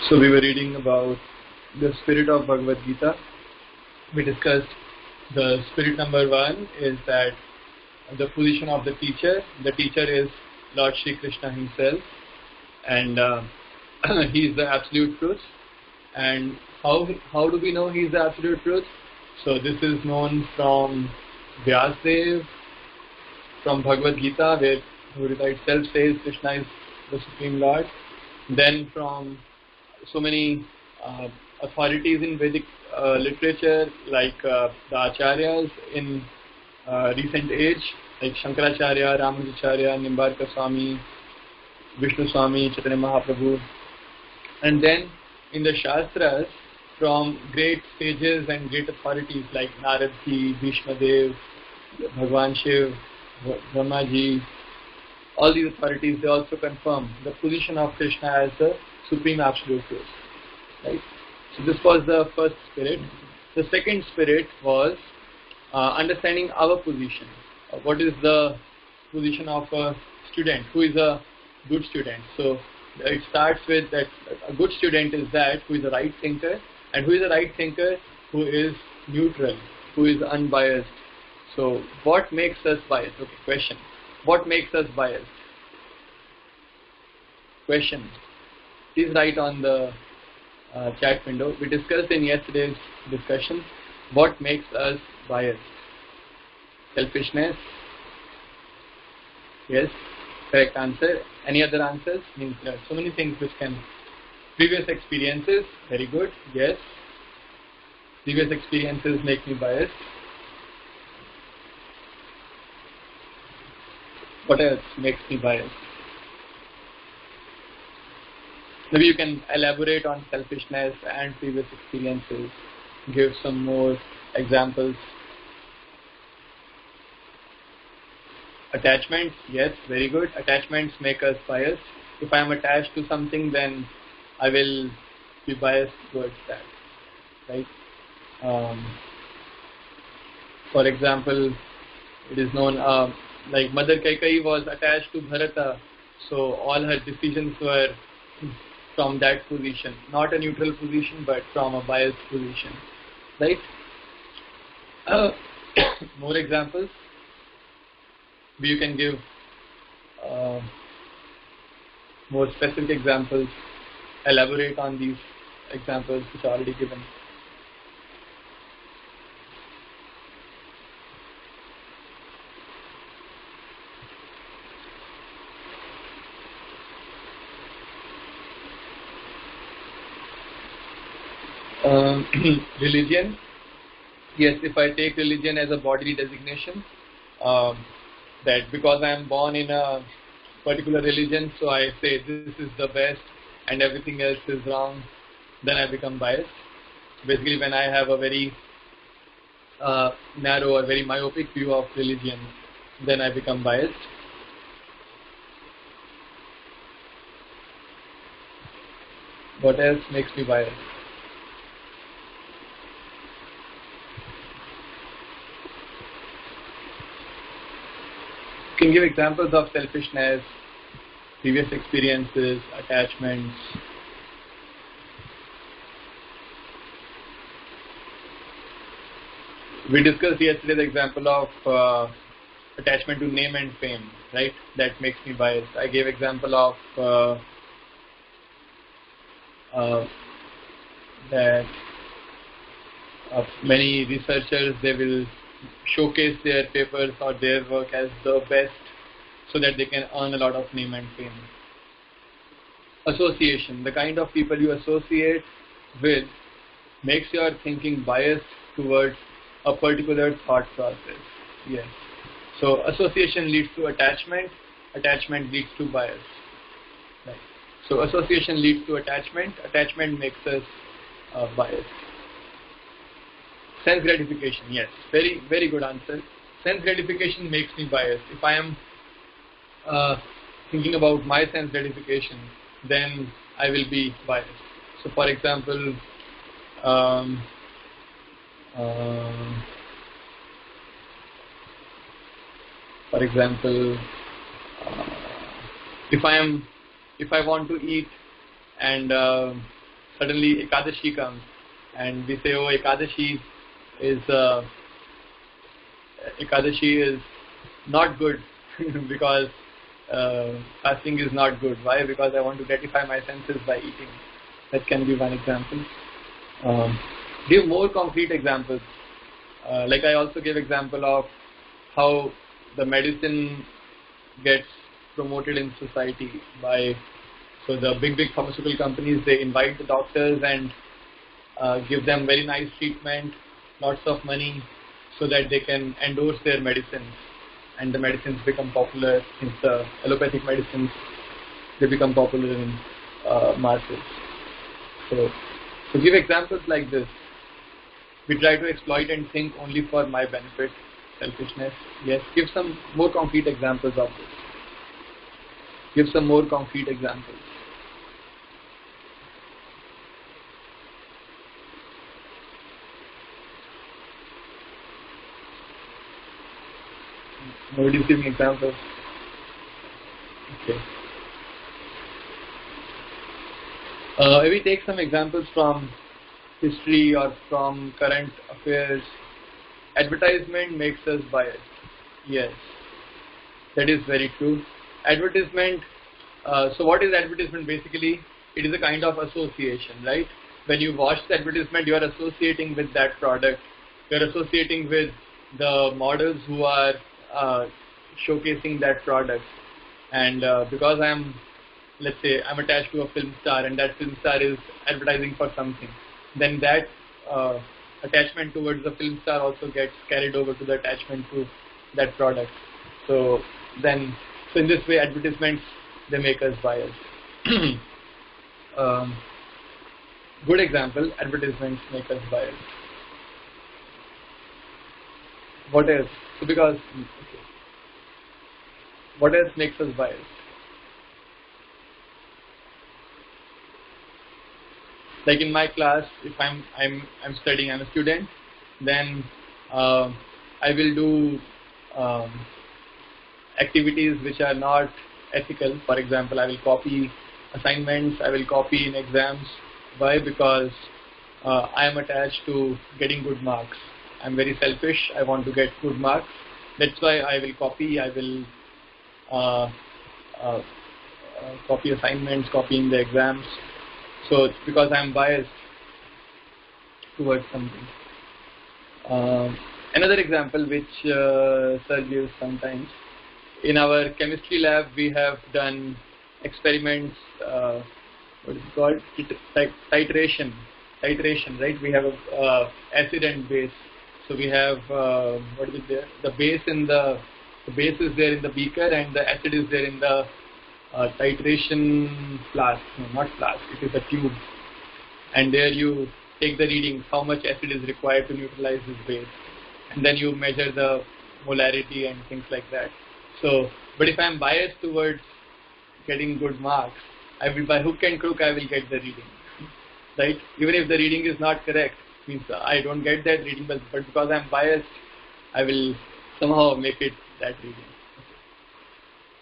So we were reading about the spirit of Bhagavad Gita. We discussed the spirit number 1 is that the position of the teacher. The teacher is Lord Shri Krishna himself, and he is the absolute truth. And how do we know he is the absolute truth? So this is known from Vyasadev, from Bhagavad Gita, where Gita itself says Krishna is the Supreme Lord. Then from so many authorities in Vedic literature, like the Acharyas in recent age, like Shankaracharya, Ramanujacharya, Nimbarka Swami, Vishnu Swami, Chaitanya Mahaprabhu. And then in the Shastras, from great sages and great authorities like Naradji, Bhishma Dev, Bhagwan Shiv, Brahmaji, all these authorities, they also confirm the position of Krishna as the Supreme Absolute Truth. Right? So this was the first spirit. The second spirit was understanding our position. What is the position of a student? Who is a good student? So it starts with that a good student is that who is a right thinker, and who is a right thinker? Who is neutral, who is unbiased. So what makes us biased? Okay, question. What makes us biased? Question. Please write on the chat window. We discussed in yesterday's discussion what makes us biased. Selfishness. Yes, correct answer. Any other answers? Means there are so many things which can. Previous experiences. Very good. Yes. Previous experiences make me biased. What else makes me biased? Maybe you can elaborate on selfishness and previous experiences. Give some more examples. Attachments, yes, very good. Attachments make us biased. If I am attached to something, then I will be biased towards that. Right? For example, it is known like Mother Kaikeyi was attached to Bharata, so all her decisions were from that position, not a neutral position, but from a biased position. Right? More examples. You can give more specific examples, elaborate on these examples which are already given. Religion. Yes, if I take religion as a bodily designation, that because I am born in a particular religion, so I say this is the best and everything else is wrong, then I become biased. Basically, when I have a very narrow or very myopic view of religion, then I become biased. What else makes me biased? You can give examples of selfishness, previous experiences, attachments. We discussed yesterday the example of attachment to name and fame, right? That makes me biased. I gave example of that many researchers, they will showcase their papers or their work as the best so that they can earn a lot of name and fame. Association. The kind of people you associate with makes your thinking biased towards a particular thought process. Yes. So association leads to attachment. Attachment leads to bias. Right. So association leads to attachment. Attachment makes us biased. Sense gratification, yes, very, very good answer. Sense gratification makes me biased. If I am thinking about my sense gratification, then I will be biased. So, for example, if I want to eat and suddenly Ekadashi comes and we say, oh, Ekadashi is not good because fasting is not good. Why? Because I want to gratify my senses by eating. That can be one example. Give more concrete examples. Like I also gave example of how the medicine gets promoted in society by, so the big pharmaceutical companies, they invite the doctors and give them very nice treatment, lots of money, so that they can endorse their medicines, and the medicines become popular. Since the allopathic medicines, they become popular in masses. So give examples like this. We try to exploit and think only for my benefit, selfishness. Yes, give some more concrete examples of this. Give some more concrete examples. Nobody's giving examples. Okay. Maybe take some examples from history or from current affairs. Advertisement makes us biased. Yes, that is very true. Advertisement, so what is advertisement basically? It is a kind of association, right? When you watch the advertisement, you are associating with that product. You are associating with the models who are showcasing that product. And because let's say I'm attached to a film star and that film star is advertising for something, then that attachment towards the film star also gets carried over to the attachment to that product. So in this way, advertisements, they make us biased. Good example, advertisements make us biased. What else? So because, okay. What else makes us biased? Like in my class, if I'm studying, I'm a student, then I will do activities which are not ethical. For example, I will copy assignments, I will copy in exams. Why? Because I am attached to getting good marks. I'm very selfish. I want to get good marks. That's why I will copy. I will copy assignments, copying the exams. So it's because I'm biased towards something. Another example which Sir gives sometimes, in our chemistry lab we have done experiments, what is it called? Titration, right? We have acid and base. So we have, what is it there? The base is there in the beaker and the acid is there in the titration flask. No, not flask, it is a tube. And there you take the readings, how much acid is required to neutralize this base. And then you measure the molarity and things like that. So, but if I am biased towards getting good marks, I will, by hook and crook, I will get the reading. Right? Even if the reading is not correct, means I don't get that reading, but because I am biased, I will somehow make it that reading.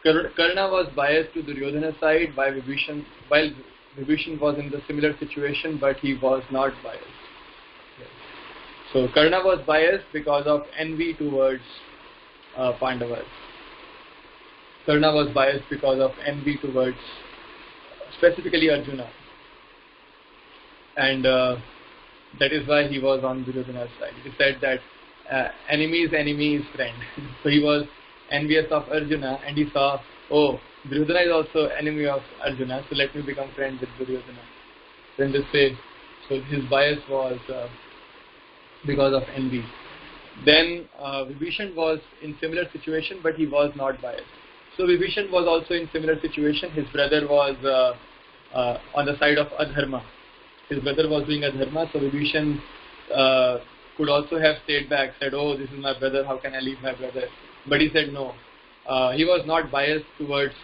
Karna was biased to Duryodhana's side while Vibhishan was in the similar situation, but he was not biased. Yes. So Karna was biased because of envy towards Pandavas. Karna was biased because of envy towards specifically Arjuna. And that is why he was on Duryodhana's side. He said that enemy's enemy is friend. So he was envious of Arjuna and he saw, oh, Duryodhana is also enemy of Arjuna, so let me become friend with Duryodhana. Then this way, so his bias was because of envy. Then Vibhishan was in similar situation, but he was not biased. So Vibhishan was also in similar situation. His brother was on the side of adharma. His brother was doing adharma, so Vibhishan could also have stayed back, said, oh, this is my brother, how can I leave my brother? But he said no. He was not biased towards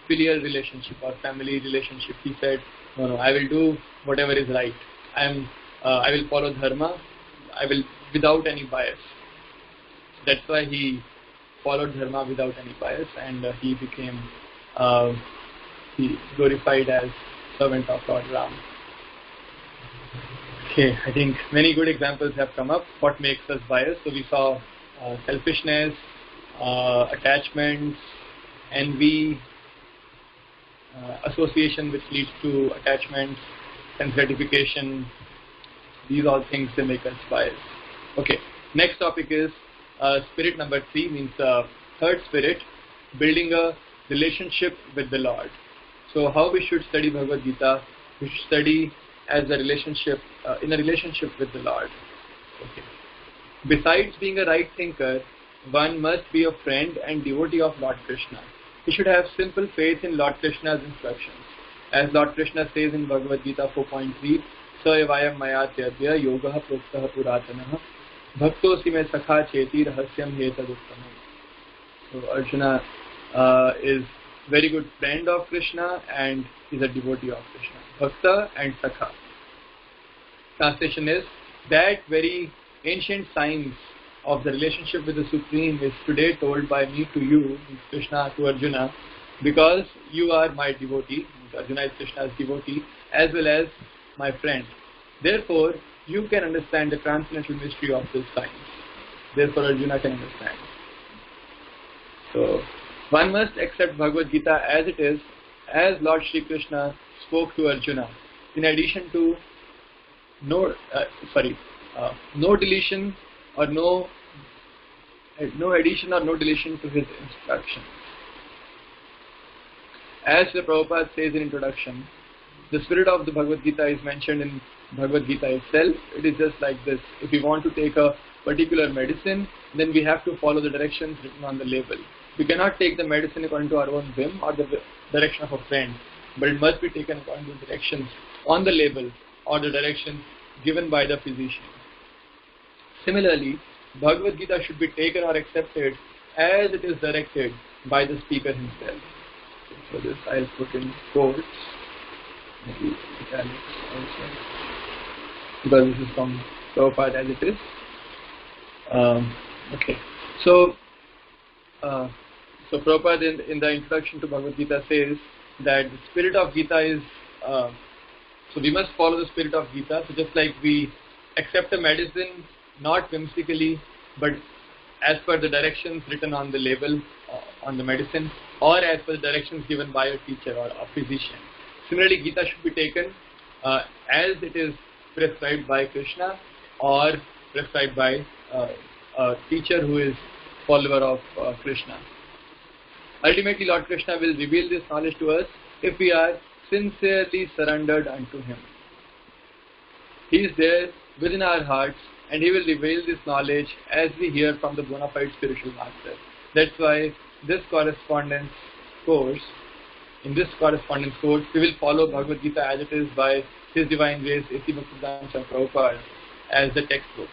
filial relationship or family relationship. He said, no, I will do whatever is right. I will follow dharma. I will without any bias. That's why he followed dharma without any bias, and he became he is glorified as servant of Lord Ram. Okay, I think many good examples have come up. What makes us biased? So we saw selfishness, attachments, envy, association which leads to attachments, sense gratification. These all things they make us biased. Okay, next topic is spirit number 3, means third spirit, building a relationship with the Lord. So how we should study Bhagavad Gita? We should study as a relationship, in a relationship with the Lord. Okay. Besides being a right thinker, one must be a friend and devotee of Lord Krishna. He should have simple faith in Lord Krishna's instructions. As Lord Krishna says in Bhagavad Gita 4.3, Sa evayam maya tyadya yogaha proktah puratanah bhaktosi me sakha cheti rahasyam hetaduttamam. So Arjuna is very good friend of Krishna and is a devotee of Krishna. Bhakta and Sakha. Translation is, that very ancient science of the relationship with the Supreme is today told by me to you, Krishna to Arjuna, because you are my devotee. Arjuna is Krishna's devotee as well as my friend. Therefore, you can understand the transcendental mystery of this science. Therefore, Arjuna can understand. So, one must accept Bhagavad Gita as it is, as Lord Shri Krishna spoke to Arjuna. In addition to no deletion or no addition or no deletion to his instructions. As the Prabhupada says in introduction, the spirit of the Bhagavad Gita is mentioned in Bhagavad Gita itself. It is just like this. If we want to take a particular medicine, then we have to follow the directions written on the label. We cannot take the medicine according to our own whim or the direction of a friend, but it must be taken according to the directions on the label or the directions given by the physician. Similarly, Bhagavad Gita should be taken or accepted as it is directed by the speaker himself. So this I'll put in quotes, maybe italics also, because this is from Prabhupada as it is. Okay, so Prabhupada in the introduction to Bhagavad Gita says that the spirit of Gita is, so we must follow the spirit of Gita. So just like we accept a medicine not whimsically, but as per the directions written on the label on the medicine, or as per the directions given by a teacher or a physician. Similarly, Gita should be taken as it is prescribed by Krishna or prescribed by a teacher who is follower of Krishna. Ultimately, Lord Krishna will reveal this knowledge to us if we are sincerely surrendered unto Him. He is there within our hearts, and He will reveal this knowledge as we hear from the bona fide spiritual master. That's why this correspondence course, in this correspondence course, we will follow Bhagavad Gita as it is by His Divine Grace, A.C. Bhaktivedanta Prabhupada, as the textbook.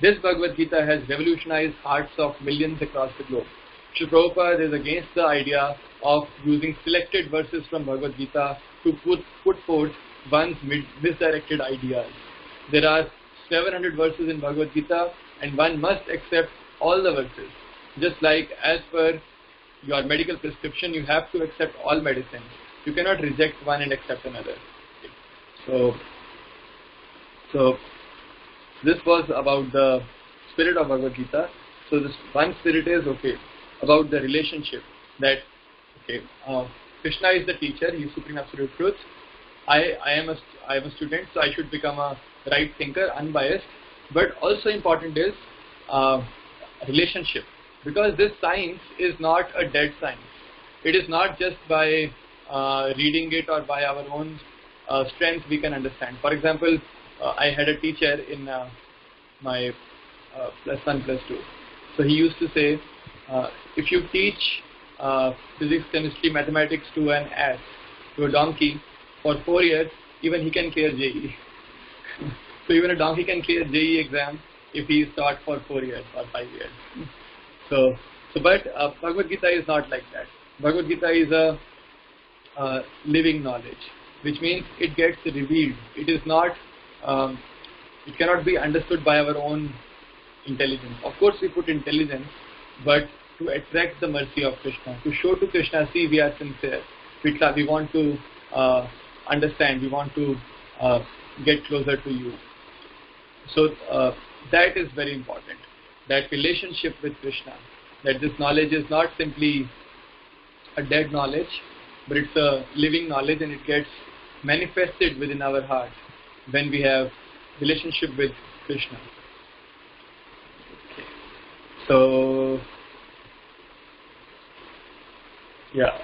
This Bhagavad Gita has revolutionized hearts of millions across the globe. Sri Prabhupada is against the idea of using selected verses from Bhagavad Gita to put forth one's misdirected ideas. There are 700 verses in Bhagavad Gita, and one must accept all the verses. Just like as per your medical prescription, you have to accept all medicines. You cannot reject one and accept another. So this was about the spirit of Bhagavad Gita. So this one spirit is about the relationship that Krishna is the teacher, He is Supreme Absolute Truth. I am a student, so I should become a right thinker, unbiased. But also important is relationship, because this science is not a dead science. It is not just by reading it or by our own strength we can understand. For example, I had a teacher in my +1, +2. So he used to say, if you teach physics, chemistry, mathematics to an ass, to a donkey, for 4 years, even he can clear JEE. So even a donkey can clear JEE exam if he is taught for 4 years or 5 years. But Bhagavad Gita is not like that. Bhagavad Gita is a living knowledge, which means it gets revealed. It is not, it cannot be understood by our own intelligence. Of course we put intelligence, but to attract the mercy of Krishna, to show to Krishna, see, we are sincere. we want to understand, we want to get closer to you. So that is very important, that relationship with Krishna, that this knowledge is not simply a dead knowledge, but it's a living knowledge, and it gets manifested within our heart when we have relationship with Krishna. Okay. So yeah,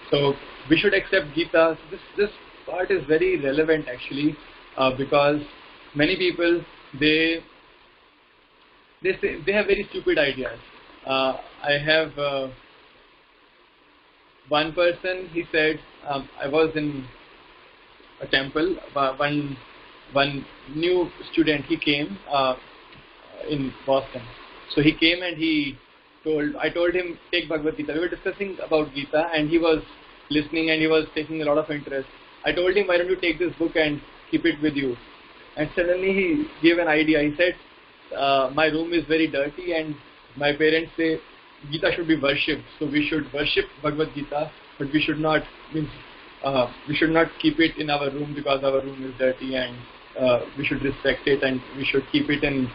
so we should accept Gita. So this part is very relevant actually, because many people they say they have very stupid ideas. I have one person. He said, I was in a temple. One new student, he came in Boston. So he came and I told him, take Bhagavad Gita. We were discussing about Gita, and he was listening and he was taking a lot of interest. I told him, why don't you take this book and keep it with you? And suddenly he gave an idea. He said, my room is very dirty and my parents say Gita should be worshipped. So we should worship Bhagavad Gita, but we should not keep it in our room because our room is dirty, and we should respect it and we should keep it in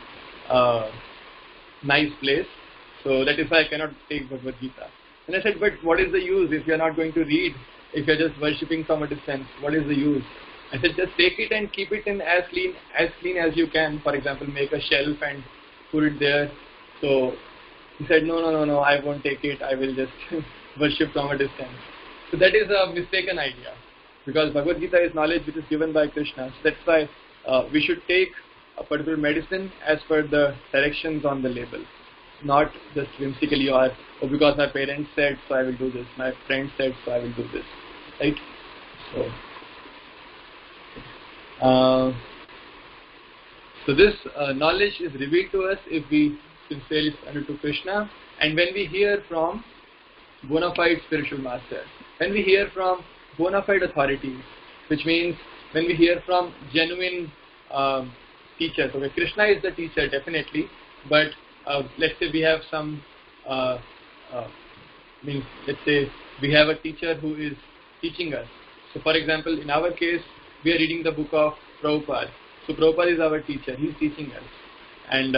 nice place. So that is why I cannot take Bhagavad Gita. And I said, but what is the use if you are not going to read, if you are just worshipping from a distance? What is the use? I said, just take it and keep it in as clean as you can. For example, make a shelf and put it there. So he said, no, I won't take it. I will just worship from a distance. So that is a mistaken idea, because Bhagavad Gita is knowledge which is given by Krishna. So that's why we should take a particular medicine as per the directions on the label, not just whimsically or because my parents said, so I will do this. My friend said, so I will do this. Right? So this knowledge is revealed to us if we sincerely surrender to Krishna, and when we hear from bona fide spiritual master, when we hear from bona fide authorities, which means when we hear from genuine teachers. Okay, Krishna is the teacher definitely, but let's say we have some let's say we have a teacher who is teaching us. So for example, in our case, we are reading the book of Prabhupada. So Prabhupada is our teacher, he is teaching us, and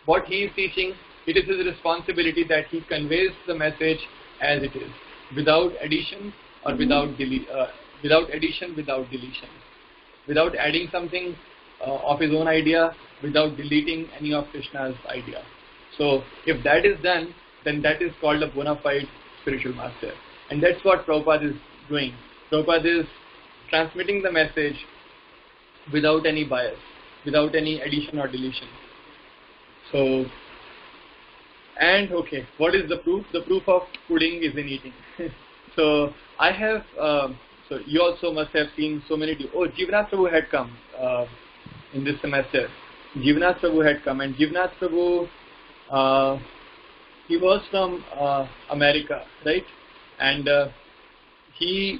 what he is teaching, it is his responsibility that he conveys the message as it is, without addition or without deletion, without adding something of his own idea, without deleting any of Krishna's idea. So if that is done, then that is called a bona fide spiritual master, and that's what Prabhupada is doing. Prabhupada is transmitting the message without any bias, without any addition or deletion. So, and okay, what is the proof? The proof of pudding is in eating. So I have, so you also must have seen so many, Jivanath Prabhu had come in this semester. Jivanath Prabhu had come, and Jivanath Prabhu, he was from America, right? And he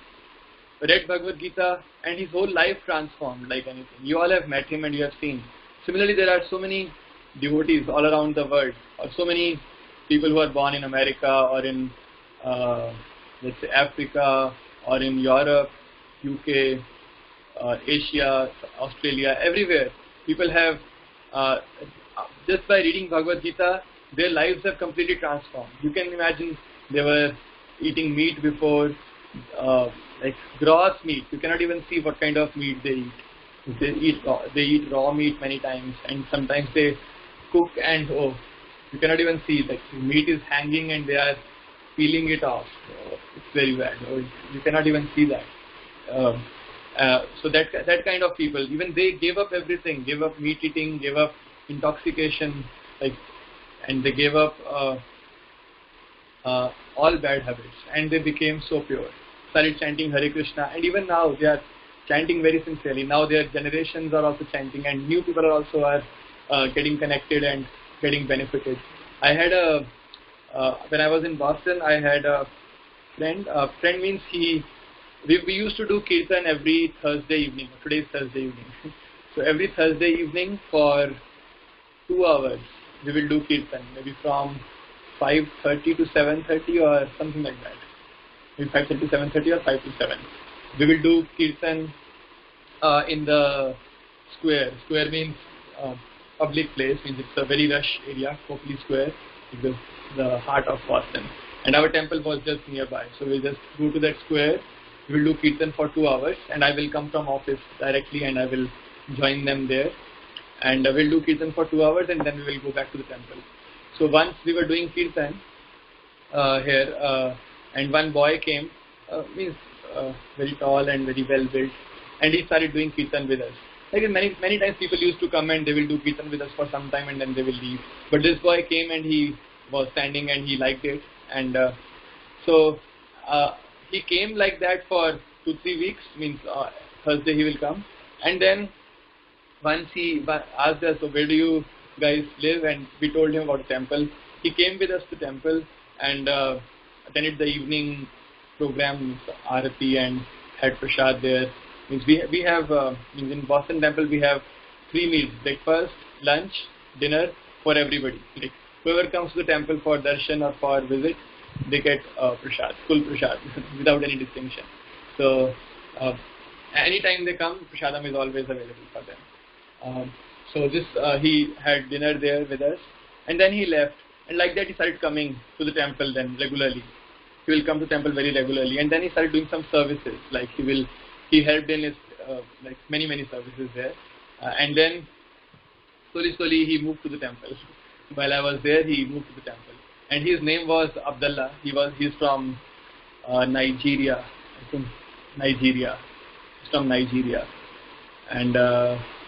read Bhagavad Gita and his whole life transformed like anything. You all have met him and you have seen. Similarly, there are so many devotees all around the world, or so many people who are born in America or in let's say Africa or in Europe, UK, Asia, Australia, everywhere. People have, just by reading Bhagavad Gita, their lives have completely transformed. You can imagine they were eating meat before, like gross meat. You cannot even see what kind of meat they eat. They eat raw meat many times, and sometimes they cook and you cannot even see, like meat is hanging and they are peeling it off. It's very bad. You cannot even see that. So that kind of people, even they gave up everything, gave up meat eating, gave up intoxication, and they gave up all bad habits, and they became so pure. Started chanting Hare Krishna, and even now they are chanting very sincerely. Now their generations are also chanting, and new people are also getting connected and getting benefited. I had when I was in Boston, I had a friend. Friend means we used to do kirtan every Thursday evening. Today is Thursday evening. So every Thursday evening for 2 hours we will do kirtan, maybe from 5:30 to 7:30 or something like that. Maybe 5:30 to 7:30 or 5 to 7. We will do kirtan in the square. Square means public place, means it's a very rush area, Copley Square, the heart of Boston. And our temple was just nearby. So we'll just go to that square, we will do kirtan for 2 hours, and I will come from office directly and I will join them there. And we'll do kirtan for 2 hours and then we will go back to the temple. So once we were doing kirtan here, and one boy came, means very tall and very well built, and he started doing kirtan with us. Like many times people used to come and they will do kirtan with us for some time and then they will leave. But this boy came and he was standing and he liked it, and so he came like that for 2-3 weeks. Means Thursday he will come, and then once he asked us, so where do you guys live? And we told him about the temple. He came with us to temple and attended the evening program, Arati, and had prasad there. Means we have means in Boston Temple we have 3 meals: breakfast, lunch, dinner for everybody. Like whoever comes to the temple for darshan or for visit, they get prasad, full prasad without any distinction. So anytime they come, prasadam is always available for them. So this he had dinner there with us, and then he left. And like that he started coming to the temple then regularly. He will come to temple very regularly, and then he started doing some services. Like he helped in his like many services there, and then slowly he moved to the temple. While I was there, he moved to the temple, and his name was Abdullah. He's from Nigeria, I think Nigeria. He's from Nigeria, and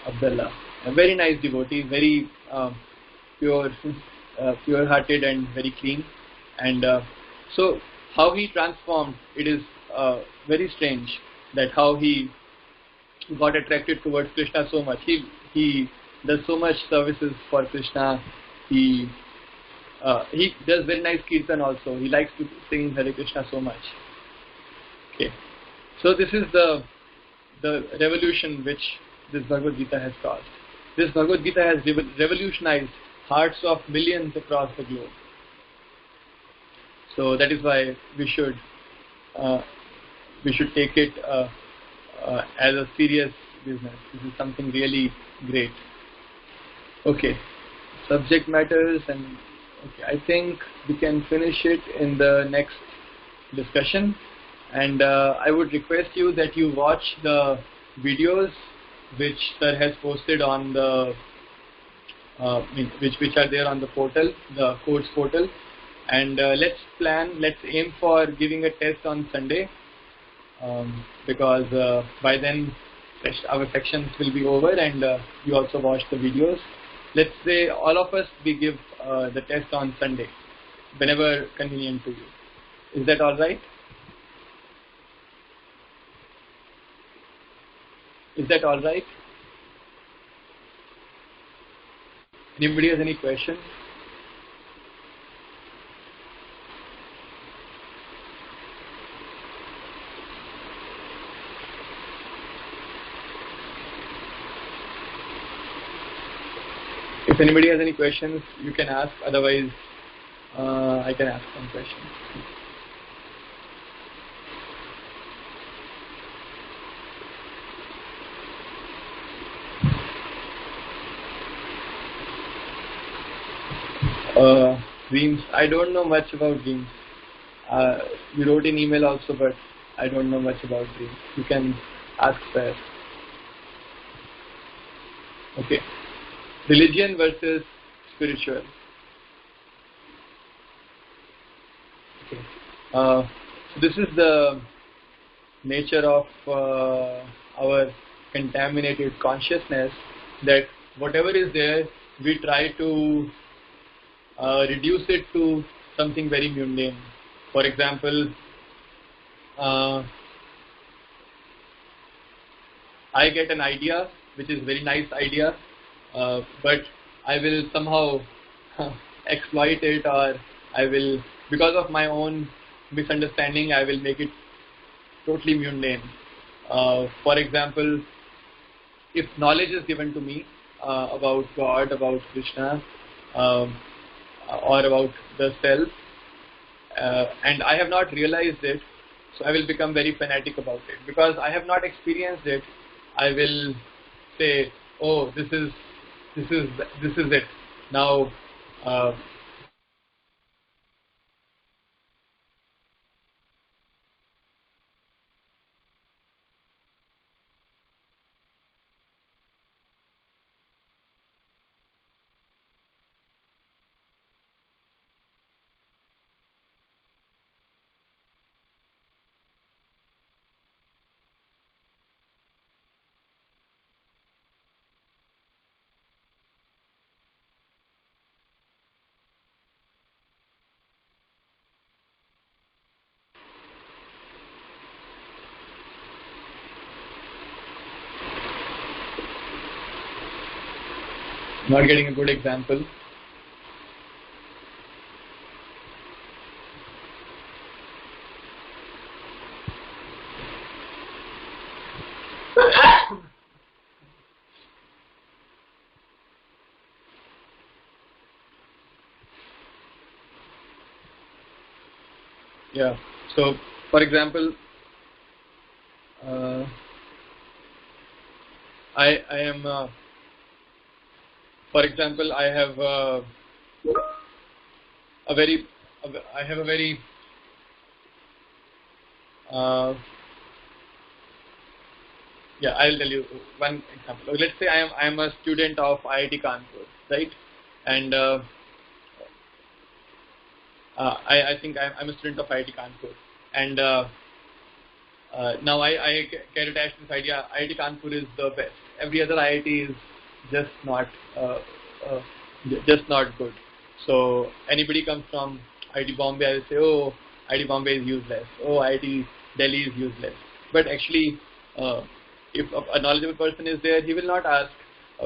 Abdullah, a very nice devotee, very pure-hearted and very clean. And so how he transformed, it is very strange that how he got attracted towards Krishna so much. He does so much services for Krishna. He does very nice kirtan also. He likes to sing Hare Krishna so much. Okay, so this is the revolution which this Bhagavad Gita has caused. This Bhagavad Gita has revolutionized hearts of millions across the globe. So that is why we should take it as a serious business. This is something really great. Okay, subject matters, and okay, I think we can finish it in the next discussion. And I would request you that you watch the videos which sir has posted on the which are there on the portal, the course portal. And let's aim for giving a test on Sunday, because by then our sections will be over, and you also watch the videos. Let's say all of us we give the test on Sunday, whenever convenient to you. Is that all right? Is that all right? Anybody has any questions? If anybody has any questions, you can ask. Otherwise, I can ask some questions. Dreams. I don't know much about dreams. You wrote an email also, but I don't know much about dreams. You can ask there. Okay. Religion versus spiritual. Okay. So this is the nature of our contaminated consciousness, that whatever is there, we try to reduce it to something very mundane. For example, I get an idea which is very nice idea, but I will somehow exploit it, or I will, because of my own misunderstanding, I will make it totally mundane. For example, if knowledge is given to me about God, about Krishna, or about the self, and I have not realized it, so I will become very fanatic about it. Because I have not experienced it, I will say, oh, this is it. Now, not getting a good example. Yeah. So, for example, I am. For example, I have a very. I have a very. Yeah, I'll tell you one example. Let's say I am a student of IIT Kanpur, right? And I think I'm a student of IIT Kanpur, and now I get attached to this idea. IIT Kanpur is the best. Every other IIT is just not uh, just not good. So anybody comes from IIT Bombay, I will say, oh, IIT Bombay is useless. Oh, IIT Delhi is useless. But actually, if a knowledgeable person is there, he will not ask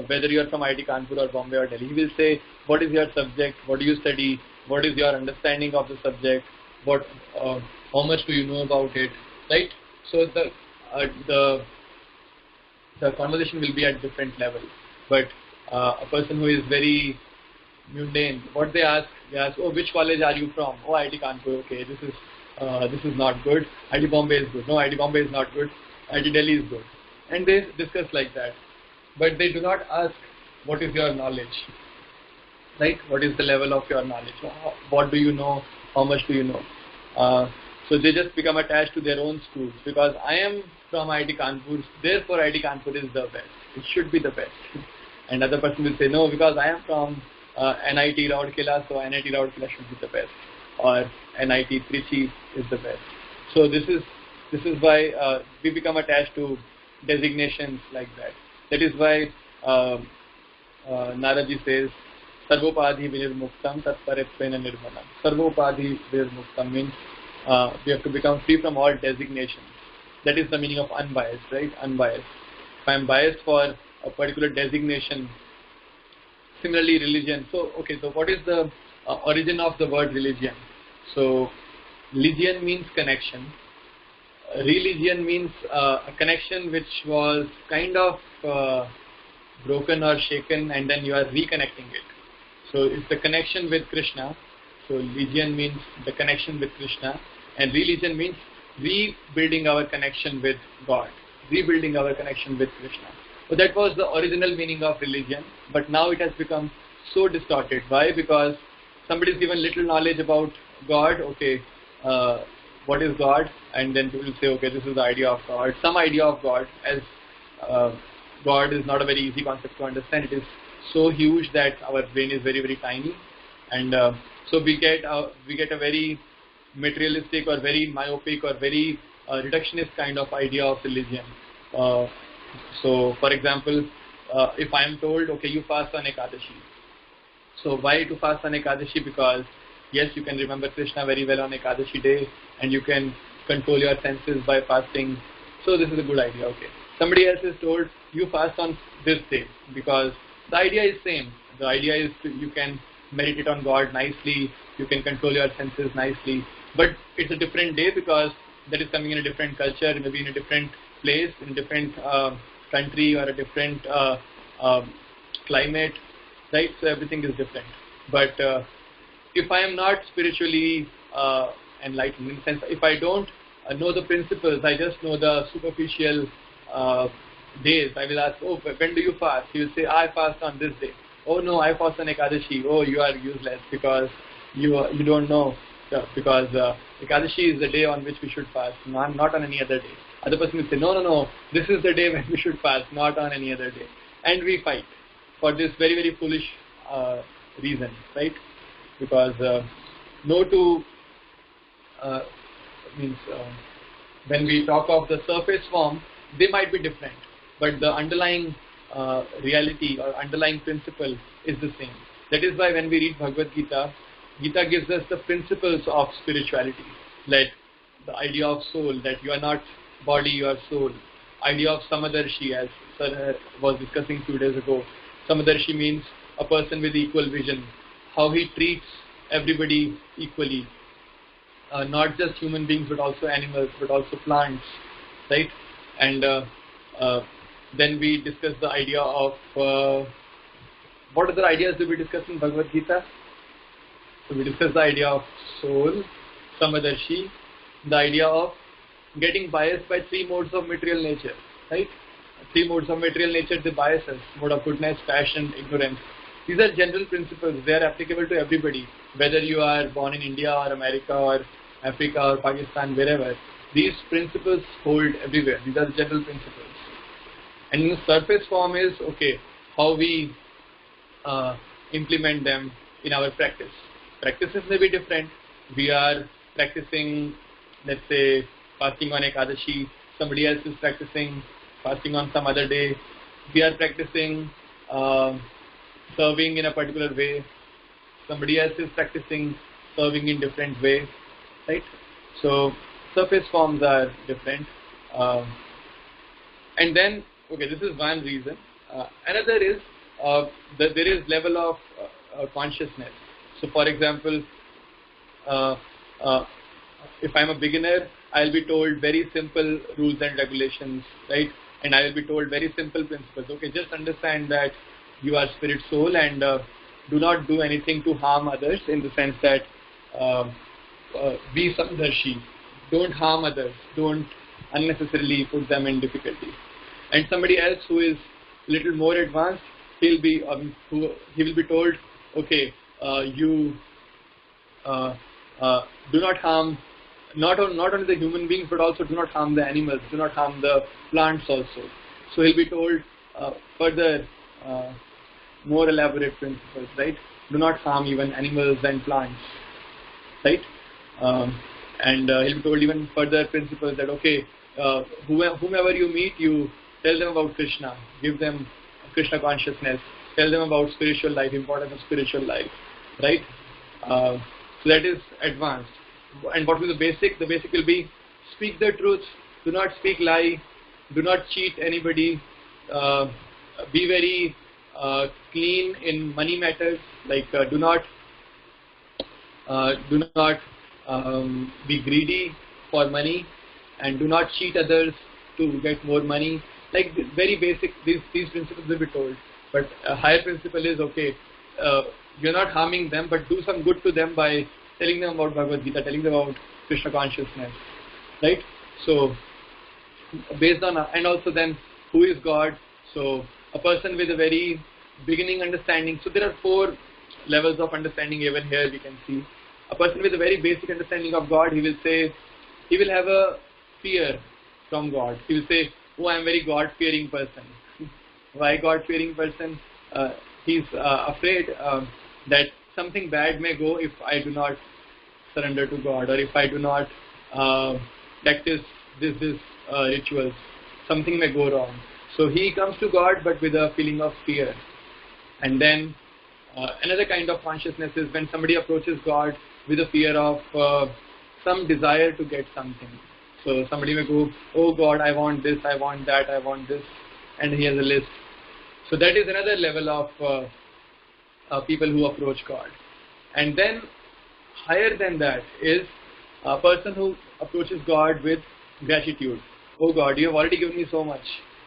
whether you are from IIT Kanpur or Bombay or Delhi. He will say, what is your subject? What do you study? What is your understanding of the subject? What, how much do you know about it? Right? So the conversation will be at different levels. But a person who is very mundane, what they ask, oh, which college are you from? Oh, IIT Kanpur. Okay, this is not good. IIT Bombay is good. No, IIT Bombay is not good. IIT Delhi is good. And they discuss like that. But they do not ask, what is your knowledge? Right? What is the level of your knowledge? What do you know? How much do you know? So they just become attached to their own schools. Because I am from IIT Kanpur, therefore IIT Kanpur is the best. It should be the best. And other person will say, no, because I am from NIT Rourkela, so NIT Rourkela should be the best. Or NIT Trichy is the best. So this is why we become attached to designations like that. That is why Naraji says, Sarvopadhi Vinirmuktam Tatparetvena Nirmanam. Sarvopadhi Vinirmuktam means we have to become free from all designations. That is the meaning of unbiased, right? Unbiased. If I am biased for a particular designation, similarly religion. So, okay, so what is the origin of the word religion? So, religion means connection. Religion means a connection which was kind of broken or shaken, and then you are reconnecting it. So it's the connection with Krishna. So religion means the connection with Krishna, and religion means rebuilding our connection with God, rebuilding our connection with Krishna. So that was the original meaning of religion, but now it has become so distorted. Why? Because somebody is given little knowledge about God. Okay, what is God? And then people say, okay, this is the idea of God. Some idea of God, as God is not a very easy concept to understand. It is so huge that our brain is very, very tiny, and so we get a very materialistic or very myopic or very reductionist kind of idea of religion. So, for example, if I am told, okay, you fast on Ekadashi. So why to fast on Ekadashi? Because yes, you can remember Krishna very well on Ekadashi day, and you can control your senses by fasting. So this is a good idea. Okay. Somebody else is told you fast on this day, because the idea is same. The idea is you can meditate on God nicely, you can control your senses nicely, but it's a different day because that is coming in a different culture, maybe in a different place, in a different country or a different climate, right? So everything is different. But if I am not spiritually enlightened, in the sense, if I don't know the principles, I just know the superficial days. I will ask, oh, when do you fast? He will say, I fast on this day. Oh no, I fast on Ekadashi. Oh, you are useless because you don't know. Because Ekadashi is the day on which we should fast, not on any other day. Other person will say, no, this is the day when we should fast, not on any other day. And we fight for this very, very foolish reason, right? Because no two means when we talk of the surface form, they might be different, but the underlying reality or underlying principle is the same. That is why when we read Bhagavad Gita, Gita gives us the principles of spirituality, like the idea of soul, that you are not body, you are soul. Idea of Samadarshi, as Sir was discussing 2 days ago. Samadarshi means a person with equal vision, how he treats everybody equally, not just human beings but also animals, but also plants, right? And then we discuss the idea of what other ideas do we discuss in Bhagavad Gita? So we discuss the idea of soul, Samadarshi, the idea of getting biased by 3 modes of material nature, right? 3 modes of material nature, they bias us: mode of goodness, passion, ignorance. These are general principles. They are applicable to everybody, whether you are born in India or America or Africa or Pakistan, wherever. These principles hold everywhere. These are the general principles. And in the surface form is, okay, how we implement them in our practice. Practices may be different. We are practicing, let's say, fasting on Ekadashi. Somebody else is practicing fasting on some other day. We are practicing serving in a particular way. Somebody else is practicing serving in different way, right? So surface forms are different. And then, okay, this is one reason. Another is that there is level of consciousness. So for example, if I'm a beginner, I'll be told very simple rules and regulations, right? And I will be told very simple principles. Okay, just understand that you are spirit soul and do not do anything to harm others, in the sense that be Samdarshi. Don't harm others. Don't unnecessarily put them in difficulty. And somebody else who is a little more advanced, he will be told, okay, you do not harm not only the human beings but also do not harm the animals, do not harm the plants also. So he'll be told further more elaborate principles, right? Do not harm even animals and plants, right? And he'll be told even further principles that, okay, whomever you meet, you tell them about Krishna, give them Krishna consciousness, tell them about spiritual life, importance of spiritual life, right? So that is advanced. And what will the basic? The basic will be, speak the truth, do not speak lie, do not cheat anybody, be very clean in money matters, like do not be greedy for money, and do not cheat others to get more money. Like very basic, these principles will be told. But a higher principle is, okay, you're not harming them, but do some good to them by telling them about Bhagavad Gita, telling them about Krishna consciousness, right? So based on, and also then who is God? So a person with a very beginning understanding. So there are 4 levels of understanding even here we can see. A person with a very basic understanding of God, he will say, he will have a fear from God. He will say, oh, I am a very God-fearing person. Why God-fearing person? He's afraid that something bad may go if I do not surrender to God, or if I do not practice this rituals. Something may go wrong. So he comes to God, but with a feeling of fear. And then another kind of consciousness is when somebody approaches God with a fear of some desire to get something. So somebody may go, oh God, I want this, I want that, I want this, and he has a list. So that is another level of people who approach God. And then higher than that is a person who approaches God with gratitude. Oh God, you have already given me so much.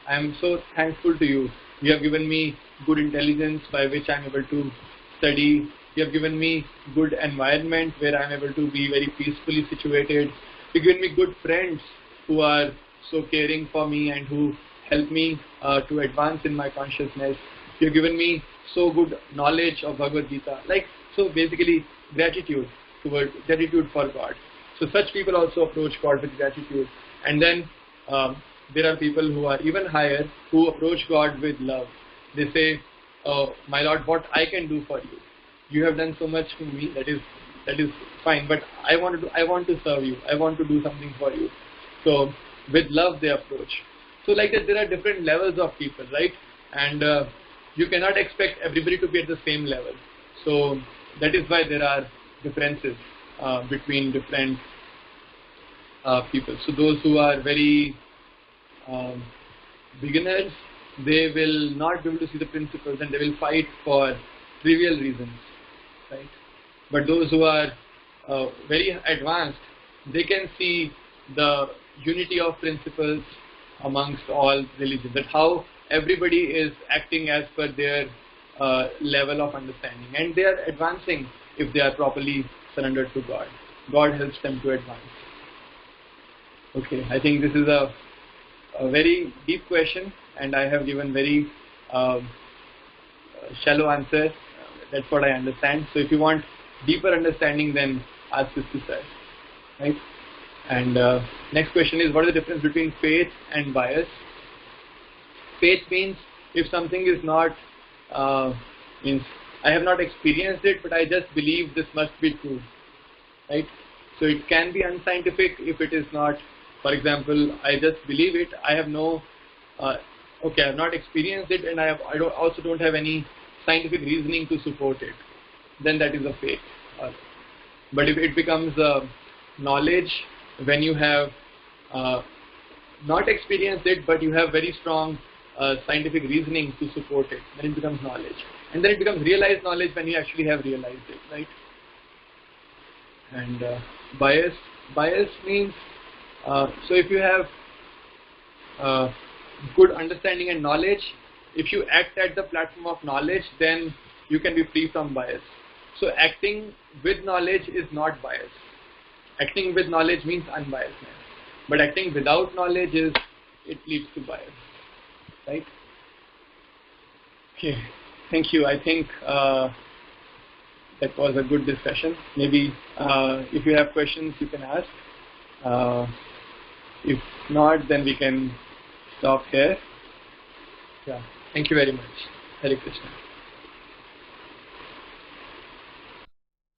I am so thankful to you. You have given me good intelligence by which I am able to study You have given me good environment where I am able to be very peacefully situated. You've given me good friends who are so caring for me and who help me to advance in my consciousness. You've given me so good knowledge of Bhagavad Gita. Like, so basically gratitude for God. So such people also approach God with gratitude. And then there are people who are even higher who approach God with love. They say, "Oh, my Lord, what I can do for you? You have done so much to me. That is fine. But I want to serve you. I want to do something for you." So with love they approach. So like that, there are different levels of people, right? And you cannot expect everybody to be at the same level. So that is why there are differences between different people. So those who are very beginners, they will not be able to see the principles and they will fight for trivial reasons, right? But those who are very advanced, they can see the unity of principles amongst all religions, that how everybody is acting as per their level of understanding, and they are advancing if they are properly surrendered to God. God helps them to advance. Okay, I think this is a very deep question, and I have given very shallow answer. That's what I understand. So if you want deeper understanding, then ask this to Sir, right? And next question is, what is the difference between faith and bias? Faith means if something is not, means I have not experienced it, but I just believe this must be true, right? So it can be unscientific if it is not. For example, I just believe it. I have no, okay, I have not experienced it, and I also don't have any scientific reasoning to support it. Then that is a faith. But if it becomes knowledge, when you have not experienced it, but you have very strong scientific reasoning to support it, then it becomes knowledge. And then it becomes realized knowledge when you actually have realized it, right? And bias means, so if you have good understanding and knowledge, if you act at the platform of knowledge, then you can be free from bias. So acting with knowledge is not bias. Acting with knowledge means unbiasedness. But acting without knowledge it leads to bias. Right? Okay. Thank you. I think that was a good discussion. Maybe if you have questions, you can ask. If not, then we can stop here. Yeah. Thank you very much. Hare Krishna.